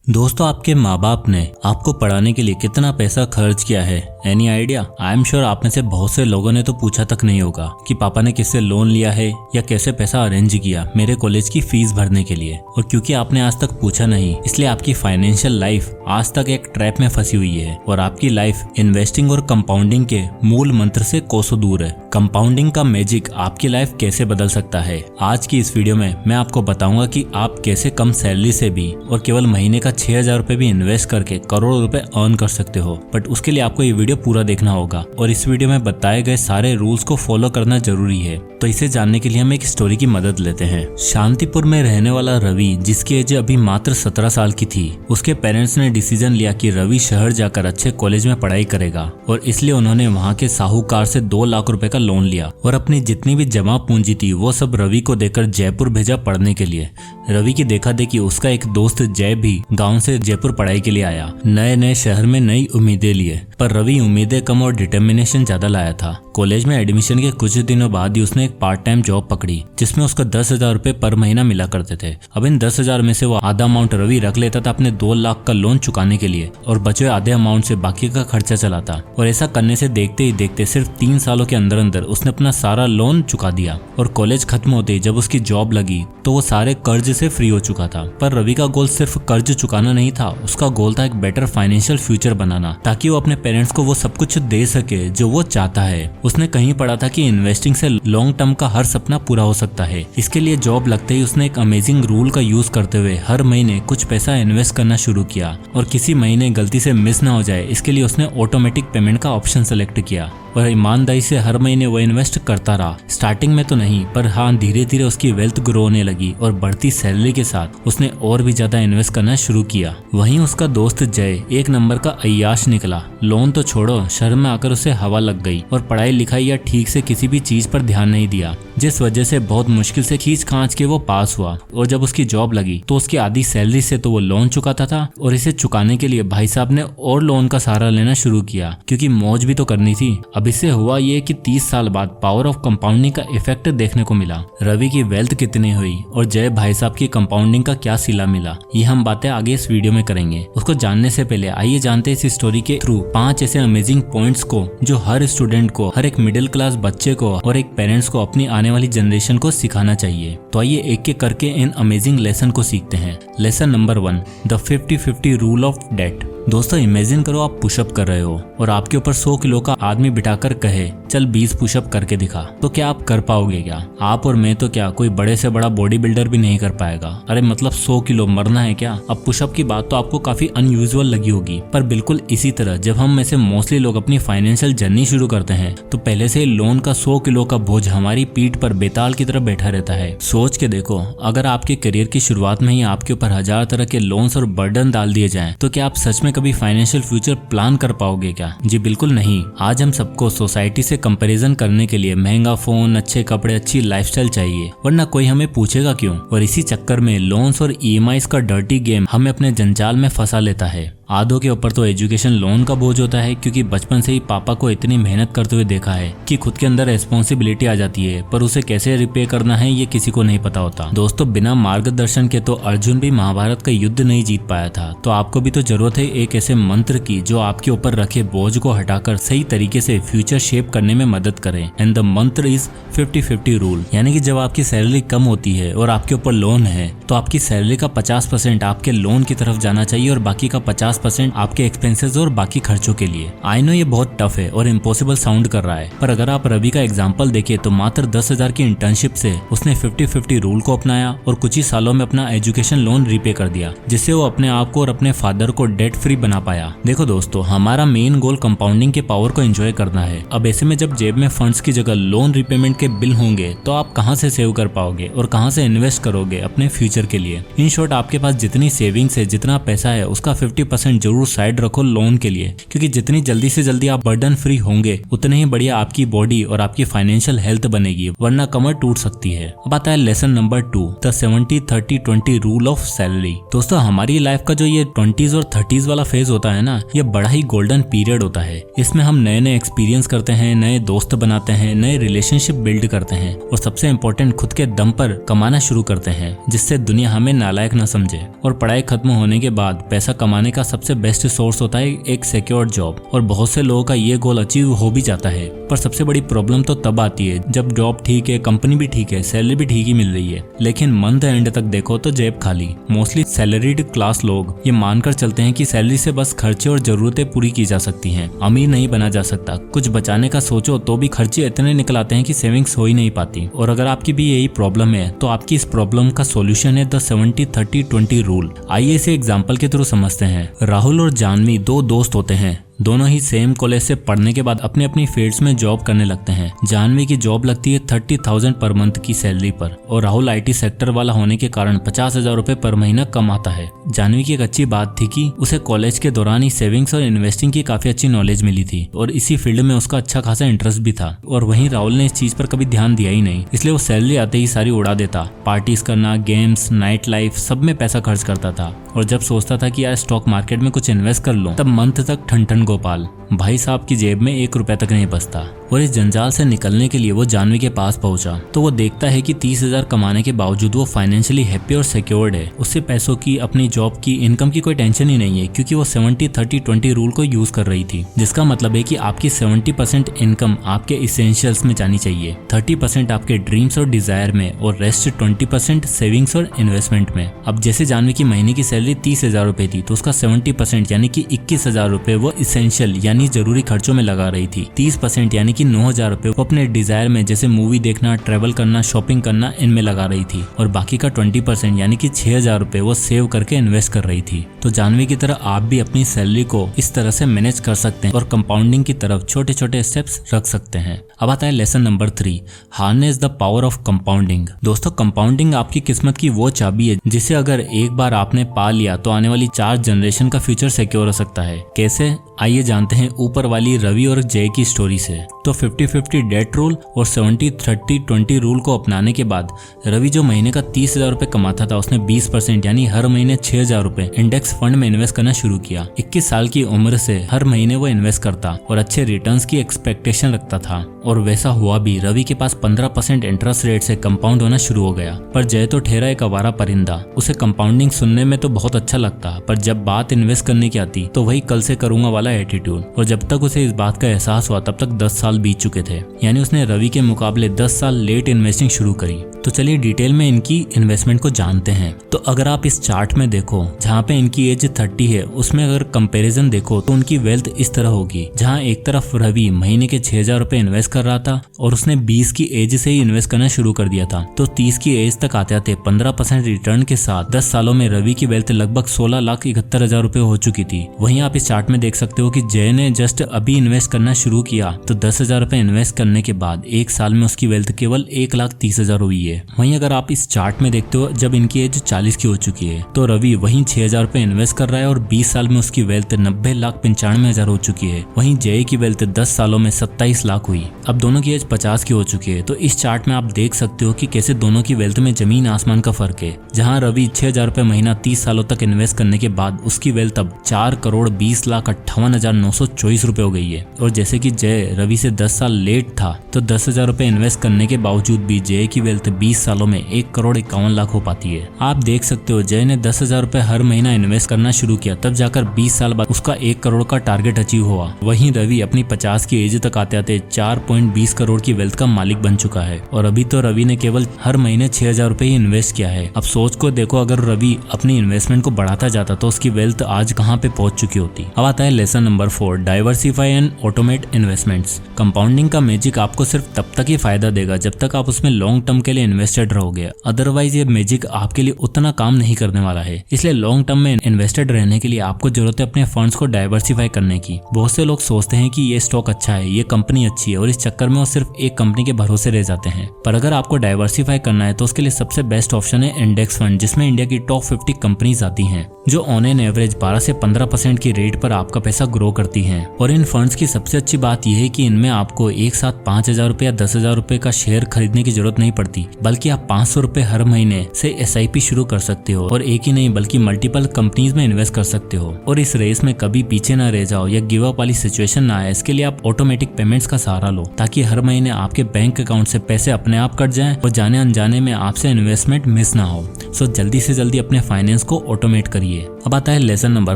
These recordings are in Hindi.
दोस्तों, आपके माँ बाप ने आपको पढ़ाने के लिए कितना पैसा खर्च किया है? Any idea? I am sure आप में से बहुत से लोगों ने तो पूछा तक नहीं होगा कि पापा ने किससे लोन लिया है या कैसे पैसा अरेंज किया मेरे कॉलेज की फीस भरने के लिए। और क्योंकि आपने आज तक पूछा नहीं, इसलिए आपकी फाइनेंशियल लाइफ आज तक एक ट्रैप में फंसी हुई है और आपकी लाइफ इन्वेस्टिंग और कंपाउंडिंग के मूल मंत्र से कोसों दूर है। कंपाउंडिंग का मैजिक आपकी लाइफ कैसे बदल सकता है, आज की इस वीडियो में मैं आपको बताऊंगा कि आप कैसे कम सैलरी से भी और केवल महीने का 6,000 रुपए भी इन्वेस्ट करके करोड़ों रुपए अर्न कर सकते हो। बट उसके लिए आपको ये वीडियो पूरा देखना होगा और इस वीडियो में बताए गए सारे रूल्स को फॉलो करना जरूरी है। तो इसे जानने के लिए हम एक स्टोरी की मदद लेते हैं। शांतिपुर में रहने वाला रवि, जिसकी एज अभी मात्र 17 साल की थी, उसके पेरेंट्स ने डिसीजन लिया कि रवि शहर जाकर अच्छे कॉलेज में पढ़ाई करेगा और इसलिए उन्होंने वहाँ के साहूकार से 2 लाख रुपए का लोन लिया और अपनी जितनी भी जमा पूंजी थी वो सब रवि को देकर जयपुर भेजा पढ़ने के लिए। रवि की देखा देखी उसका एक दोस्त जय भी गाँव से जयपुर पढ़ाई के लिए आया। नए नए शहर में नई उम्मीदें लिए, पर रवि उम्मीदें कम और डिटर्मिनेशन ज्यादा लाया था। कॉलेज में एडमिशन के कुछ दिनों बाद ही उसने एक पार्ट टाइम जॉब पकड़ी जिसमें उसको 10,000 रुपए पर महीना मिला करते थे। अब इन 10,000 में से वो आधा अमाउंट रवि रख लेता था अपने 2 लाख का लोन चुकाने के लिए और बचे आधे अमाउंट से बाकी का खर्चा चलाता। और ऐसा करने से देखते ही देखते सिर्फ 3 सालों के अंदर अंदर उसने अपना सारा लोन चुका दिया। और कॉलेज खत्म होते ही जब उसकी जॉब लगी तो वो सारे कर्ज से फ्री हो चुका था। पर रवि का गोल सिर्फ कर्ज चुकाना नहीं था, उसका गोल था एक बेटर फाइनेंशियल फ्यूचर बनाना, ताकि वो अपने पेरेंट्स को वो सब कुछ दे सके जो वो चाहता है। उसने कहीं पढ़ा था कि इन्वेस्टिंग से लॉन्ग टर्म का हर सपना पूरा हो सकता है। इसके लिए जॉब लगते ही उसने एक अमेजिंग रूल का यूज करते हुए हर महीने कुछ पैसा इन्वेस्ट करना शुरू किया और किसी महीने गलती से मिस ना हो जाए इसके लिए उसने ऑटोमेटिक पेमेंट का ऑप्शन सेलेक्ट किया और ईमानदारी से हर महीने वो इन्वेस्ट करता रहा। स्टार्टिंग में तो नहीं, पर हाँ, धीरे धीरे उसकी वेल्थ ग्रो होने लगी और बढ़ती सैलरी के साथ उसने और भी ज्यादा इन्वेस्ट करना शुरू किया। वहीं उसका दोस्त जय एक नंबर का अय्याश निकला। लोन तो छोड़ो, शहर में आकर उसे हवा लग गई और पढ़ाई लिखाई या ठीक से किसी भी चीज पर ध्यान नहीं दिया, जिस वजह से बहुत मुश्किल से खींच खांच के वो पास हुआ। और जब उसकी जॉब लगी तो उसकी आधी सैलरी से तो वो लोन चुकाता था और इसे चुकाने के लिए भाई साहब ने और लोन का सहारा लेना शुरू किया, क्योंकि मौज भी तो करनी थी। अब इससे हुआ ये कि 30 साल बाद पावर ऑफ कंपाउंडिंग का इफेक्ट देखने को मिला। रवि की वेल्थ कितनी हुई और जय भाई साहब की कंपाउंडिंग का क्या सिला मिला, ये हम बातें आगे इस वीडियो में करेंगे। उसको जानने से पहले आइए जानते हैं इस स्टोरी के थ्रू 5 ऐसे अमेजिंग पॉइंट्स को जो हर स्टूडेंट को, हर एक मिडिल क्लास बच्चे को और एक पेरेंट्स को अपनी आने वाली जनरेशन को सिखाना चाहिए। तो आइए एक एक करके इन अमेजिंग लेसन को सीखते हैं। Lesson number 1, the 50-50 rule of date. दोस्तों, इमेजिन करो आप पुशअप कर रहे हो और आपके ऊपर 100 किलो का आदमी बिठाकर कहे चल 20 पुशअप करके दिखा, तो क्या आप कर पाओगे? क्या आप और मैं तो क्या कोई बड़े से बड़ा बॉडी बिल्डर भी नहीं कर पाएगा। अरे मतलब 100 किलो मरना है क्या? अब पुशअप की बात तो आपको काफी अनयूजुअल लगी होगी, पर बिल्कुल इसी तरह जब हम में से मोस्टली लोग अपनी फाइनेंशियल जर्नी शुरू करते हैं तो पहले से लोन का 100 किलो का बोझ हमारी पीठ पर बेताल की तरह बैठा रहता है। सोच के देखो, अगर आपके करियर की शुरुआत में ही आपके ऊपर 1000 तरह के लोन्स और बर्डन डाल दिए जाएं, तो क्या आप सच में कभी फाइनेंशियल फ्यूचर प्लान कर पाओगे क्या? जी बिल्कुल नहीं। आज हम सबको सोसाइटी से कंपैरिजन करने के लिए महंगा फोन, अच्छे कपड़े, अच्छी लाइफस्टाइल चाहिए, वरना कोई हमें पूछेगा क्यों? और इसी चक्कर में लोन्स और ईएमआईज का डर्टी गेम हमें अपने जंजाल में फंसा लेता है। आधों के ऊपर तो एजुकेशन लोन का बोझ होता है, क्योंकि बचपन से ही पापा को इतनी मेहनत करते हुए देखा है कि खुद के अंदर रिस्पॉन्सिबिलिटी आ जाती है, पर उसे कैसे रिपे करना है ये किसी को नहीं पता होता। दोस्तों, बिना मार्गदर्शन के तो अर्जुन भी महाभारत का युद्ध नहीं जीत पाया था। तो आपको भी तो जरूरत है एक ऐसे मंत्र की जो आपके ऊपर रखे बोझ को हटाकर सही तरीके से फ्यूचर शेप करने में मदद करे। एंड द मंत्र इज 50-50 रूल। यानी कि जब आपकी सैलरी कम होती है और आपके ऊपर लोन है तो आपकी सैलरी का 50% आपके लोन की तरफ जाना चाहिए और बाकी का 50% आपके एक्सपेंसेस और बाकी खर्चों के लिए। आई नो ये बहुत टफ है और इम्पॉसिबल साउंड कर रहा है, पर अगर आप रवि का एग्जांपल देखें तो मात्र 10,000 की इंटर्नशिप से उसने 50-50 रूल को अपनाया और कुछ ही सालों में अपना एजुकेशन लोन रीपे कर दिया, जिससे वो अपने आप को और अपने फादर को डेट फ्री बना पाया। देखो दोस्तों, हमारा मेन गोल कंपाउंडिंग के पावर को एंजॉय करना है। अब ऐसे में जब जेब में फंड्स की जगह लोन रिपेमेंट के बिल होंगे तो आप कहां से सेव कर पाओगे और कहां से इन्वेस्ट करोगे अपने फ्यूचर के लिए? इन शॉर्ट, आपके पास जितनी सेविंग्स है, जितना पैसा है, उसका 50% 20% जरूर साइड रखो लोन के लिए, क्योंकि जितनी जल्दी से जल्दी आप बर्डन फ्री होंगे उतने ही बढ़िया आपकी बॉडी और आपकी फाइनेंशियल हेल्थ बनेगी, वरना कमर टूट सकती है। अब आता है lesson number 2, the 70-30-20 rule of salary. दोस्तों हमारी लाइफ का जो ये 20s और 30s वाला फेज होता है ना, ये बड़ा ही गोल्डन पीरियड होता है। इसमें हम नए नए एक्सपीरियंस करते हैं, नए दोस्त बनाते हैं, नए रिलेशनशिप बिल्ड करते हैं और सबसे इम्पोर्टेंट खुद के दम पर कमाना शुरू करते हैं, जिससे दुनिया हमें नालायक न समझे। और पढ़ाई खत्म होने के बाद पैसा कमाने का सबसे बेस्ट सोर्स होता है एक सिक्योर जॉब, और बहुत से लोगों का ये गोल अचीव हो भी जाता है। पर सबसे बड़ी प्रॉब्लम तो तब आती है जब जॉब ठीक है, कंपनी भी ठीक है, सैलरी भी ठीक ही मिल रही है, लेकिन मंथ एंड तक देखो तो जेब खाली। मोस्टली सैलरीड क्लास लोग ये मानकर चलते हैं कि सैलरी से बस खर्चे और जरूरतें पूरी की जा सकती हैं, अमीर नहीं बना जा सकता। कुछ बचाने का सोचो तो भी खर्चे इतने निकल आते हैं कि सेविंग्स हो ही नहीं पाती। और अगर आपकी भी यही प्रॉब्लम है तो आपकी इस प्रॉब्लम का सॉल्यूशन है द 70-30-20 रूल। आइए इसे एग्जांपल के थ्रू समझते हैं। राहुल और जानवी दो दोस्त होते हैं, दोनों ही सेम कॉलेज से पढ़ने के बाद अपनी अपनी फील्ड्स में जॉब करने लगते हैं। जानवी की जॉब लगती है 30,000 पर मंथ की सैलरी पर, और राहुल IT सेक्टर वाला होने के कारण 50,000 रुपए पर महीना कमाता है। जानवी की एक अच्छी बात थी कि उसे कॉलेज के दौरान ही सेविंग्स और इन्वेस्टिंग की काफी अच्छी नॉलेज मिली थी, और इसी फील्ड में उसका अच्छा खासा इंटरेस्ट भी था। और वहीं राहुल ने इस चीज पर कभी ध्यान दिया ही नहीं, इसलिए वो सैलरी आते ही सारी उड़ा देता। पार्टीज करना, गेम्स, नाइट लाइफ, सब में पैसा खर्च करता था। और जब सोचता था कि यार स्टॉक मार्केट में कुछ इन्वेस्ट कर लूं, तब मंथ तक ठन ठन गोपाल, भाई साहब की जेब में 1 रुपए तक नहीं बचता। और इस जंजाल से निकलने के लिए वो जानवी के पास पहुंचा तो वो देखता है कि 30,000 कमाने के बावजूद वो फाइनेंशियली हैप्पी और सिक्योर्ड है। उससे पैसों की, अपनी जॉब की, इनकम की कोई टेंशन ही नहीं है, क्योंकि वो 70-30-20 रूल को यूज कर रही थी, जिसका मतलब है कि आपकी 70% इनकम आपके इसेंशियल्स में जानी चाहिए, 30% आपके ड्रीम्स और डिजायर में, और रेस्ट 20% सेविंग्स और इन्वेस्टमेंट में। अब जैसे जानवी की महीने की सैलरी 30,000 रुपए थी, तो उसका 70% यानी कि 21,000 रुपए वो इसेंशियल यानी जरूरी खर्चों में लगा रही थी। 30% यानी कि 9,000 रुपए वो अपने डिजायर में, जैसे मूवी देखना, ट्रेवल करना, शॉपिंग करना, इनमें लगा रही थी। और बाकी का 20% यानी कि 6,000 रुपए वो सेव करके इन्वेस्ट कर रही थी। तो जानवी की तरह आप भी अपनी सैलरी को इस तरह से मैनेज कर सकते हैं और कंपाउंडिंग की तरफ छोटे छोटे स्टेप्स रख सकते हैं। अब आता है lesson number 3, harness the power of compounding. दोस्तों कंपाउंडिंग आपकी किस्मत की वो चाबी है जिसे अगर एक बार आपने पा लिया तो आने वाली 4 जनरेशन का फ्यूचर सिक्योर हो सकता है। कैसे, आइए जानते हैं ऊपर वाली रवि और जय की स्टोरी से। तो 50-50 डेट रूल और 70-30-20 रूल को अपनाने के बाद रवि जो महीने का 30,000 रुपए कमाता था, उसने 20% यानी हर महीने 6,000 रुपए इंडेक्स फंड में इन्वेस्ट करना शुरू किया। 21 साल की उम्र से हर महीने वो इन्वेस्ट करता और अच्छे रिटर्न्स की एक्सपेक्टेशन रखता था, और वैसा हुआ भी। रवि के पास 15% इंटरेस्ट रेट से कंपाउंड होना शुरू हो गया। पर जय तो ठहरा एक आवारा परिंदा। उसे कंपाउंडिंग सुनने में तो बहुत अच्छा लगता, पर जब बात इन्वेस्ट करने की आती तो वही कल से करूंगा वाला एटीट्यूड। और जब तक उसे इस बात का एहसास हुआ तब तक 10 साल बीत चुके थे, यानी उसने रवि के मुकाबले 10 साल लेट इन्वेस्टिंग शुरू करी। तो चलिए डिटेल में इनकी इन्वेस्टमेंट को जानते हैं। तो अगर आप इस चार्ट में देखो, जहाँ पे इनकी एज 30 है, उसमें अगर कंपैरिजन देखो तो उनकी वेल्थ इस तरह होगी, जहाँ एक तरफ रवि महीने के 6,000 रुपए इन्वेस्ट कर रहा था और उसने 20 की एज से ही इन्वेस्ट करना शुरू कर दिया था, तो 30 की एज तक आते आते 15% रिटर्न के साथ 10 सालों में रवि की वेल्थ लगभग 16,71,000 रुपए हो चुकी थी। वहीं आप इस चार्ट में देख सकते हो कि जय ने जस्ट अभी इन्वेस्ट करना शुरू किया, तो 10,000 रुपए इन्वेस्ट करने के बाद 1 साल में उसकी वेल्थ केवल 1,30,000 हुई है। वहीं अगर आप इस चार्ट में देखते हो, जब इनकी एज 40 की हो चुकी है, तो रवि वहीं 6,000 रुपए इन्वेस्ट कर रहा है और 20 साल में उसकी वेल्थ 90,95,000 हो चुकी है। वहीं जय की वेल्थ 10 सालों में 27 लाख हुई। अब दोनों की एज 50 की हो चुकी है। तो इस चार्ट में आप देख सकते हो कि कैसे दोनों की वेल्थ में जमीन आसमान का फर्क है। जहां रवि 6,000 रुपए महीना 30 सालों तक इन्वेस्ट करने के बाद उसकी वेल्थ अब 4,20,58,924 रुपए हो गई है। और जैसे कि जय रवि से 10 साल लेट था, तो 10,000 रुपए इन्वेस्ट करने के बावजूद भी जय की वेल्थ 20 सालों में 1,51,00,000 हो पाती है। आप देख सकते हो जय ने 10,000 रुपए हर महीना इन्वेस्ट करना शुरू किया, तब जाकर 20 साल बाद उसका 1 करोड़ का टारगेट अचीव हुआ। वहीं रवि अपनी 50 की एज तक आते आते 4.20 करोड़ की वेल्थ का मालिक बन चुका है। और अभी तो रवि ने केवल हर महीने 6,000 रुपए ही इन्वेस्ट किया है। अब सोच को देखो, अगर रवि अपनी इन्वेस्टमेंट को बढ़ाता जाता तो उसकी वेल्थ आज कहाँ पे पहुंच चुकी होती। अब आता है lesson number 4, diversify and automate investments. Compounding का मैजिक आपको सिर्फ तब तक ही फायदा देगा जब तक आप उसमें लॉन्ग टर्म के लिए इन्वेस्टेड रहोगे, अदरवाइज ये मैजिक आपके लिए उतना काम नहीं करने वाला है। इसलिए लॉन्ग टर्म में इन्वेस्टेड रहने के लिए आपको जरूरत है अपने फंड्स को डाइवर्सिफाई करने की। बहुत से लोग सोचते हैं कि ये स्टॉक अच्छा है, ये कंपनी अच्छी है, और इस चक्कर में वो सिर्फ एक कंपनी के भरोसे रह जाते हैं। पर अगर आपको डाइवर्सिफाई करना है तो उसके लिए सबसे बेस्ट ऑप्शन है इंडेक्स फंड, जिसमें इंडिया की टॉप 50 कंपनीज आती हैं, जो ऑन एन एवरेज 12 से 15% की रेट पर आपका पैसा ग्रो करती हैं। और इन फंड्स की सबसे अच्छी बात यह है कि इनमें आपको एक साथ 5,000 रुपए या 10,000 रुपए का शेयर खरीदने की जरूरत नहीं पड़ती, बल्कि आप 500 रुपए हर महीने से SIP शुरू कर सकते हो, और एक ही नहीं बल्कि मल्टीपल कंपनीज में इन्वेस्ट कर सकते हो। और इस रेस में कभी पीछे ना रह जाओ या गिव अप वाली सिचुएशन ना आए, इसके लिए आप ऑटोमेटिक पेमेंट्स का सहारा लो, ताकि हर महीने आपके बैंक अकाउंट से पैसे अपने आप कट जाएं और जाने अनजाने में आपसे इन्वेस्टमेंट मिस ना हो। सो जल्दी से जल्दी अपने फाइनेंस को ऑटोमेट करिए। अब आता है lesson number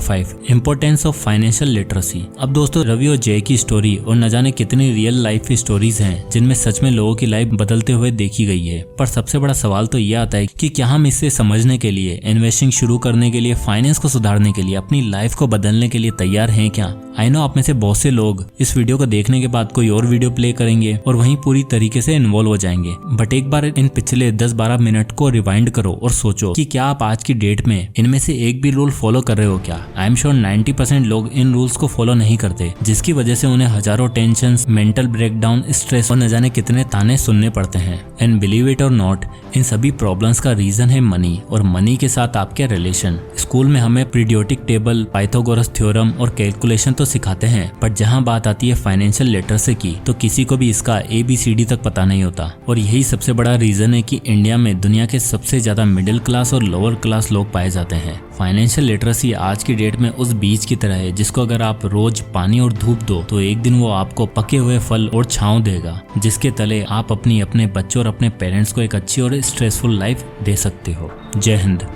5, importance of financial literacy. अब दोस्तों, रवि और जय की स्टोरी और न जाने कितनी रियल लाइफ की स्टोरीज हैं जिनमें सच में लोगों की लाइफ बदलते हुए देखी गई है। पर सबसे बड़ा सवाल तो ये आता है कि क्या हम इससे समझने के लिए, इन्वेस्टिंग शुरू करने के लिए, फाइनेंस को सुधारने के लिए, अपनी लाइफ को बदलने के लिए तैयार हैं क्या? आई नो आप में से बहुत से लोग इस वीडियो को देखने के बाद कोई और वीडियो प्ले करेंगे और वहीं पूरी तरीके से इन्वॉल्व हो जाएंगे। बट एक बार इन पिछले 10-12 मिनट को रिवाइंड करो और सोचो कि क्या आप आज की डेट में इनमें से एक भी रूल फॉलो कर रहे हो क्या? आई एम श्योर 90% लोग इन रूल्स को फॉलो नहीं करते, जिसकी वजह से उन्हें हजारों टेंशन, मेंटल ब्रेकडाउन, स्ट्रेस और न जाने कितने ताने सुनने पड़ते हैं। एंड बिलीव इट और नॉट, इन सभी प्रॉब्लम्स का रीजन है मनी, और मनी के साथ आपके रिलेशन। स्कूल में हमें पीरियोडिक टेबल, पाइथागोरस थ्योरम और कैलकुलेशन तो सिखाते हैं, बट जहाँ बात आती है फाइनेंशियल लिटरेसी की, तो किसी को भी इसका ABCD तक पता नहीं होता। और यही सबसे बड़ा रीजन है कि इंडिया में दुनिया के सबसे ज्यादा मिडिल क्लास और लोअर क्लास लोग पाए जाते हैं। फाइनेंशियल लिटरेसी आज की डेट में उस बीज की तरह है जिसको अगर आप रोज पानी और धूप दो तो एक दिन वो आपको पके हुए फल और छांव देगा, जिसके तले आप अपने बच्चों और अपने पेरेंट्स को एक अच्छी और स्ट्रेसफुल लाइफ दे सकते हो। जय हिंद।